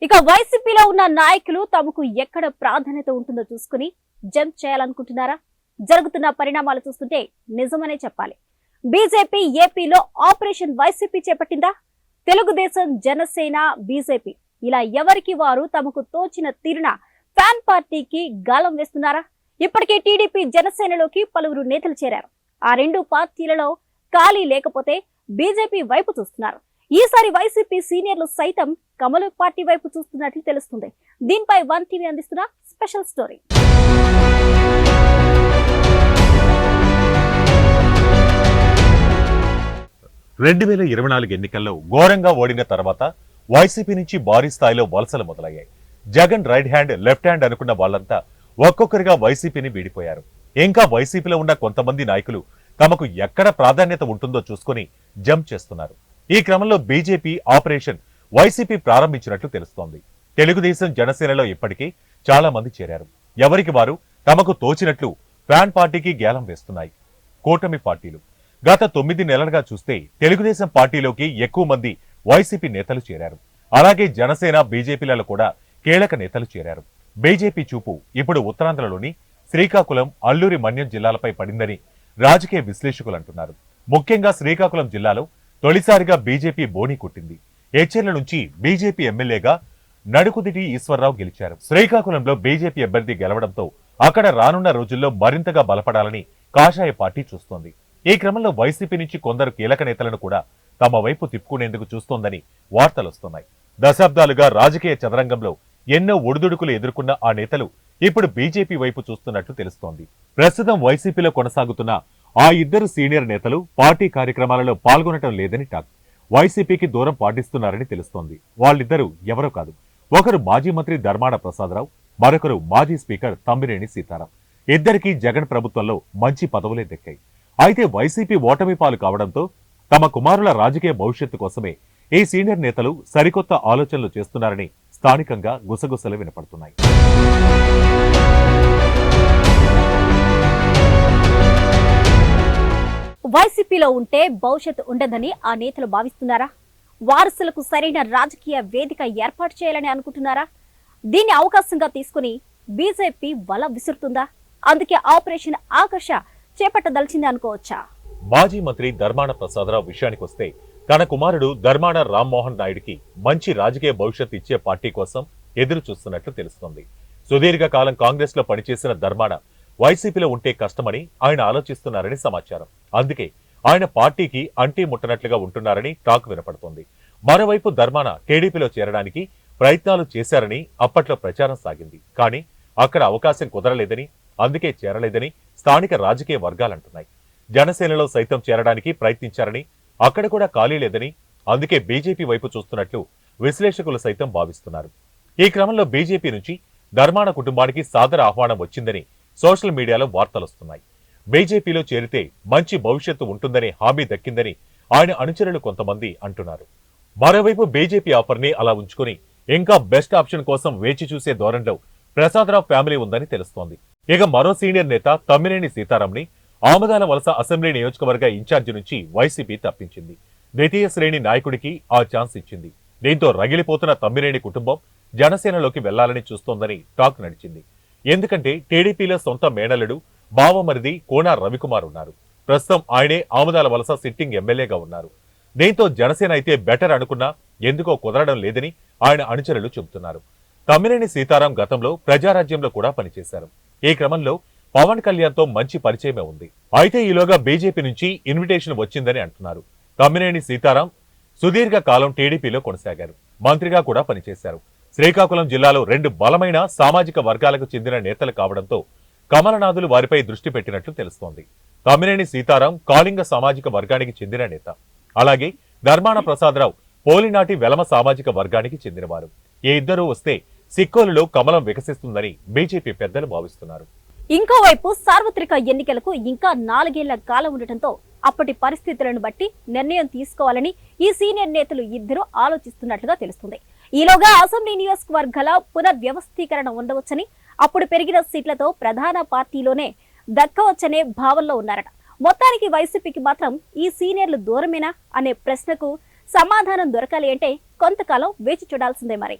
ఇక వైసీపీలో ఉన్న నాయకులు తమకు ఎక్కడ ప్రాధాన్యత ఉంటుందో చూసుకుని జంప్ చేయాలనుకుంటున్నారా? జరుగుతున్న పరిణామాలు చూస్తుంటే నిజమనే చెప్పాలి. బీజేపీ ఏపీలో ఆపరేషన్ వైసీపీ చేపట్టిందా? తెలుగుదేశం, జనసేన, బీజేపీ ఇలా ఎవరికి వారు తమకు తోచిన తీరున ఫ్యాన్ పార్టీకి గాలం వేస్తున్నారా? ఇప్పటికే టీడీపీ, జనసేనలోకి పలువురు నేతలు చేరారు. ఆ రెండు పార్టీలలో ఖాళీ లేకపోతే బీజేపీ వైపు చూస్తున్నారు. ఈసారి వైసీపీ సీనియర్లు సైతం కమల పార్టీ వైపు చూస్తున్నట్లు తెలుస్తుంది. దీనిపై వన్ టీవీ అందిస్తున్న స్పెషల్ స్టోరీ. 2024 ఎన్నికల్లో ఘోరంగా ఓడిన తర్వాత వైసీపీ నుంచి భారీ స్థాయిలో వలసలు మొదలయ్యాయి. Jagan right hand, left hand అనుకున్న వాళ్లంతా ఒక్కొక్కరిగా వైసీపీని వీడిపోయారు. ఇంకా వైసీపీలో ఉన్న కొంతమంది నాయకులు తమకు ఎక్కడ ప్రాధాన్యత ఉంటుందో చూసుకుని జంప్ చేస్తున్నారు. ఈ క్రమంలో బీజేపీ ఆపరేషన్ వైసీపీ ప్రారంభించినట్లు తెలుస్తోంది. తెలుగుదేశం, జనసేనలో ఇప్పటికీ చాలా మంది చేరారు. ఎవరికి వారు తమకు తోచినట్లు ఫ్యాన్ పార్టీకి గేలం వేస్తున్నాయి కూటమి పార్టీలు. గత 9 నెలలుగా చూస్తే తెలుగుదేశం పార్టీలోకి ఎక్కువ మంది వైసీపీ నేతలు చేరారు. అలాగే జనసేన, బీజేపీలలో కూడా కీలక నేతలు చేరారు. బీజేపీ చూపు ఇప్పుడు ఉత్తరాంధ్రలోని శ్రీకాకుళం, అల్లూరి మన్యం జిల్లాలపై పడిందని రాజకీయ విశ్లేషకులు అంటున్నారు. ముఖ్యంగా శ్రీకాకుళం జిల్లాలో తొలిసారిగా బీజేపీ బోణి కొట్టింది. ఎచ్చెర్ల నుంచి బీజేపీ ఎమ్మెల్యేగా నడుకుదిటి ఈశ్వరరావు గెలిచారు. శ్రీకాకుళంలో బీజేపీ అభ్యర్థి గెలవడంతో అక్కడ రానున్న రోజుల్లో మరింతగా బలపడాలని కాషాయ పార్టీ చూస్తోంది. ఈ క్రమంలో వైసీపీ నుంచి కొందరు కీలక నేతలను కూడా తమ వైపు తిప్పుకునేందుకు చూస్తోందని వార్తలొస్తున్నాయి. దశాబ్దాలుగా రాజకీయ చదరంగంలో ఎన్నో ఒడిదుడుకులు ఎదుర్కొన్న ఆ నేతలు ఇప్పుడు బీజేపీ వైపు చూస్తున్నట్లు తెలుస్తోంది. ప్రస్తుతం వైసీపీలో కొనసాగుతున్న ఆ ఇద్దరు సీనియర్ నేతలు పార్టీ కార్యక్రమాలలో పాల్గొనటం లేదని టాక్. వైసీపీకి దూరం పాటిస్తున్నారని తెలుస్తోంది. వాళ్ళిద్దరూ ఎవరో కాదు. ఒకరు మాజీ మంత్రి ధర్మాన ప్రసాదరావు, మరొకరు మాజీ స్పీకర్ తమ్మినేని సీతారాం. ఇద్దరికీ జగన్ ప్రభుత్వంలో మంచి పదవులే దక్కాయి. అయితే వైసీపీ ఓటమి పాలు కావడంతో తమ కుమారుల రాజకీయ భవిష్యత్తు కోసమే ఈ సీనియర్ నేతలు సరికొత్త ఆలోచనలు చేస్తున్నారని స్థానికంగా గుసగుసలు వినపడుతున్నాయి. వైసీపీలో ఉంటే భవిష్యత్తు ఉండదని ఆ నేతలు భావిస్తున్నారా? వారసులకు సరైన రాజకీయ వేదిక ఏర్పాటు చేయాలని అనుకుంటున్నారా? దీన్ని అవకాశంగా తీసుకుని బీజేపీ వల విసురుతుందా? అందుకే ఆపరేషన్ ఆకర్ష చేపట్టదలిచింది అనుకోవచ్చా? మాజీ మంత్రి ధర్మాన ప్రసాదరావు విషయానికి వస్తే తన కుమారుడు ధర్మాన రామ్మోహన్ నాయుడికి మంచి రాజకీయ భవిష్యత్తు ఇచ్చే పార్టీ కోసం ఎదురు చూస్తున్నట్లు తెలుస్తోంది. సుదీర్ఘకాలం కాంగ్రెస్ లో పనిచేసిన ధర్మాన వైసీపీలో ఉంటే కష్టమని ఆయన ఆలోచిస్తున్నారని సమాచారం. అందుకే ఆయన పార్టీకి అంటీ ముట్టనట్లుగా ఉంటున్నారని టాక్ వినపడుతోంది. మరోవైపు ధర్మాన టీడీపీలో చేరడానికి ప్రయత్నాలు చేశారని అప్పట్లో ప్రచారం సాగింది. కానీ అక్కడ అవకాశం కుదరలేదని, అందుకే చేరలేదని స్థానిక రాజకీయ వర్గాలంటున్నాయి. జనసేనలో సైతం చేరడానికి ప్రయత్నించారని, అక్కడ కూడా ఖాళీ లేదని, అందుకే బీజేపీ వైపు చూస్తున్నట్లు విశ్లేషకులు సైతం భావిస్తున్నారు. ఈ క్రమంలో బీజేపీ నుంచి ధర్మాన కుటుంబానికి సాదర ఆహ్వానం వచ్చిందని సోషల్ మీడియాలో వార్తలొస్తున్నాయి. బీజేపీలో చేరితే మంచి భవిష్యత్తు ఉంటుందనే హామీ దక్కిందని ఆయన అనుచరులు కొంతమంది అంటున్నారు. మరోవైపు బీజేపీ ఆఫర్ని అలా ఉంచుకుని ఇంకా బెస్ట్ ఆప్షన్ కోసం వేచి చూసే ధోరణిలో ప్రసాదరావు ఫ్యామిలీ ఉందని తెలుస్తోంది. ఇక మరో సీనియర్ నేత తమ్మినేని సీతారాంని ఆమదాల వలస అసెంబ్లీ నియోజకవర్గ ఇన్ఛార్జి నుంచి వైసీపీ తప్పించింది. ద్వితీయ శ్రేణి నాయకుడికి ఆ ఛాన్స్ ఇచ్చింది. దీంతో రగిలిపోతున్న తమ్మినేని కుటుంబం జనసేనలోకి వెళ్లాలని చూస్తోందని టాక్ నడిచింది. ఎందుకంటే టీడీపీలో సొంత మేనల్లుడు, బావమరిది కోన రవికుమార్ ఉన్నారు. ప్రస్తుతం ఆయనే ఆమదాల వలస సిట్టింగ్ ఎమ్మెల్యేగా ఉన్నారు. దీంతో జనసేన అయితే బెటర్ అనుకున్నా ఎందుకో కుదరడం లేదని ఆయన అనుచరులు చెబుతున్నారు. తమ్మినేని సీతారాం గతంలో ప్రజారాజ్యంలో కూడా పనిచేశారు. ఈ క్రమంలో పవన్ కళ్యాణ్ తో మంచి పరిచయమే ఉంది. అయితే ఈలోగా బీజేపీ నుంచి ఇన్విటేషన్ వచ్చిందని అంటున్నారు. తమ్మినేని సీతారాం సుదీర్ఘ కాలం టీడీపీలో కొనసాగారు. మంత్రిగా కూడా పనిచేశారు. శ్రీకాకుళం జిల్లాలో 2 బలమైన సామాజిక వర్గాలకు చెందిన నేతలు కావడంతో కమలనాథులు వారిపై దృష్టి పెట్టినట్లు తెలుస్తోంది. తమ్మినేని సీతారాం కాళింగ సామాజిక వర్గానికి చెందిన నేత. అలాగే ధర్మాన ప్రసాదరావు పోలినాటి వెలమ సామాజిక వర్గానికి చెందినవారు. ఈ ఇద్దరూ వస్తే సిక్కోలులో కమలం వికసిస్తుందని బీజేపీ పెద్దలు భావిస్తున్నారు. ఇంకోవైపు సార్వత్రిక ఎన్నికలకు ఇంకా 4 ఏళ్ల కాలం ఉండటంతో అప్పటి పరిస్థితులను బట్టి నిర్ణయం తీసుకోవాలని ఈ సీనియర్ నేతలు ఇద్దరు ఆలోచిస్తున్నట్లుగా తెలుస్తుంది. ఈలోగా అసెంబ్లీ నియోజకవర్గాల పునర్వ్యవస్థీకరణ ఉండవచ్చని, అప్పుడు పెరిగిన సీట్లతో ప్రధాన పార్టీలోనే దక్కవచ్చనే భావనలో ఉన్నారట. మొత్తానికి వైసీపీకి మాత్రం ఈ సీనియర్లు దూరమేనా అనే ప్రశ్నకు సమాధానం దొరకాలి అంటే కొంతకాలం వేచి చూడాల్సిందే మరి.